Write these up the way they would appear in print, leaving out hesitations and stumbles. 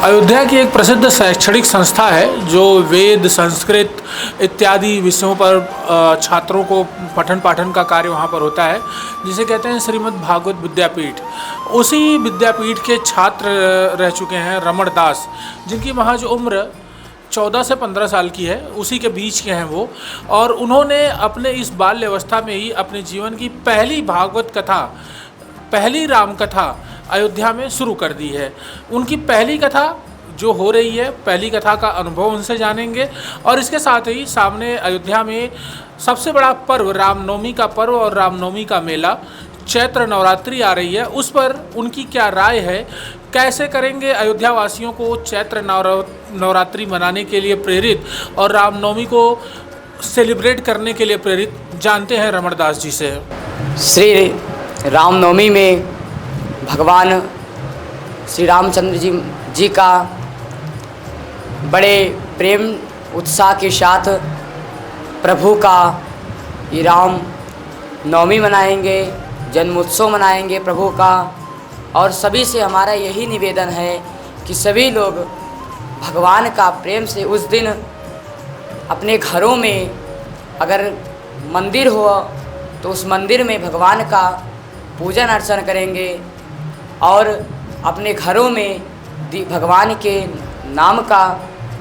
अयोध्या की एक प्रसिद्ध शैक्षणिक संस्था है जो वेद, संस्कृत इत्यादि विषयों पर छात्रों को पठन पाठन का कार्य वहाँ पर होता है, जिसे कहते हैं श्रीमद् भागवत विद्यापीठ। उसी विद्यापीठ के छात्र रह चुके हैं रमण दास, जिनकी महज उम्र 14 से 15 साल की है, उसी के बीच के हैं वो। और उन्होंने अपने इस बाल्यावस्था में ही अपने जीवन की पहली भागवत कथा, पहली राम कथा अयोध्या में शुरू कर दी है। उनकी पहली कथा जो हो रही है, पहली कथा का अनुभव उनसे जानेंगे। और इसके साथ ही सामने अयोध्या में सबसे बड़ा पर्व रामनवमी का पर्व और रामनवमी का मेला चैत्र नवरात्रि आ रही है, उस पर उनकी क्या राय है, कैसे करेंगे अयोध्या वासियों को चैत्र नवरात्रि मनाने के लिए प्रेरित और रामनवमी को सेलिब्रेट करने के लिए प्रेरित, जानते हैं रमण दास जी से। श्री रामनवमी में भगवान श्री रामचंद्र जी का बड़े प्रेम उत्साह के साथ प्रभु का ये राम नवमी मनाएंगे, जन्मोत्सव मनाएंगे प्रभु का। और सभी से हमारा यही निवेदन है कि सभी लोग भगवान का प्रेम से उस दिन अपने घरों में, अगर मंदिर हो तो उस मंदिर में भगवान का पूजन अर्चन करेंगे और अपने घरों में भगवान के नाम का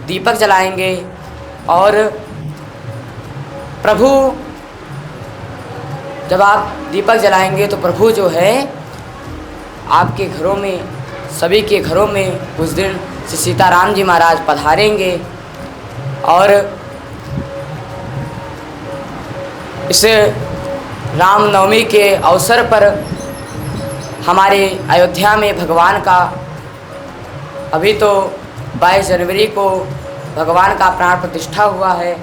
दीपक जलाएंगे। और प्रभु, जब आप दीपक जलाएंगे तो प्रभु जो है आपके घरों में, सभी के घरों में उस दिन श्री सीताराम जी महाराज पधारेंगे। और इस रामनवमी के अवसर पर हमारे अयोध्या में भगवान का, अभी तो 22 जनवरी को भगवान का प्राण प्रतिष्ठा हुआ है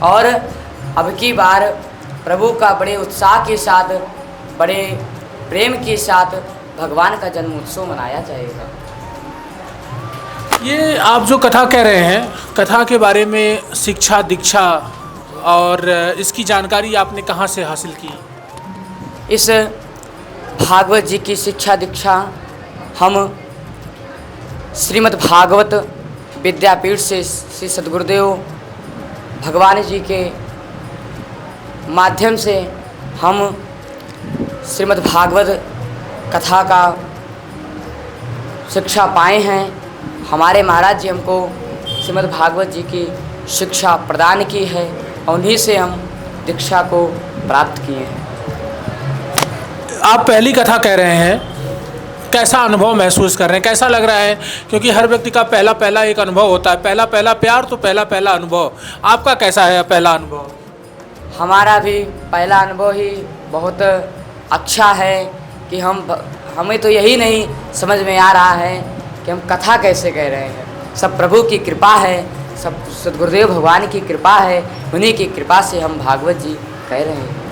और अब की बार प्रभु का बड़े उत्साह के साथ, बड़े प्रेम के साथ भगवान का जन्मोत्सव मनाया जाएगा। ये आप जो कथा कह रहे हैं, कथा के बारे में शिक्षा दीक्षा और इसकी जानकारी आपने कहाँ से हासिल की? इस भागवत जी की शिक्षा दीक्षा हम श्रीमद् भागवत विद्यापीठ से श्री सद्गुरुदेव भगवान जी के माध्यम से हम श्रीमद् भागवत कथा का शिक्षा पाए हैं। हमारे महाराज जी हमको श्रीमद् भागवत जी की शिक्षा प्रदान की है और उन्हीं से हम दीक्षा को प्राप्त किए हैं। आप पहली कथा कह रहे हैं, कैसा अनुभव महसूस कर रहे हैं, कैसा लग रहा है? क्योंकि हर व्यक्ति का पहला पहला एक अनुभव होता है, पहला पहला प्यार तो पहला पहला अनुभव। आपका कैसा है पहला अनुभव? हमारा भी पहला अनुभव ही बहुत अच्छा है कि हमें तो यही नहीं समझ में आ रहा है कि हम कथा कैसे कह रहे हैं। सब प्रभु की कृपा है, सब सद्गुरुदेव भगवान की कृपा है, उन्हीं की कृपा से हम भागवत जी कह रहे हैं।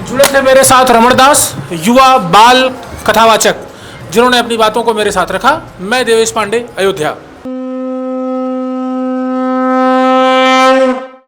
जुड़े थे मेरे साथ रमण दास, युवा बाल कथावाचक, जिन्होंने अपनी बातों को मेरे साथ रखा। मैं देवेश पांडे, अयोध्या।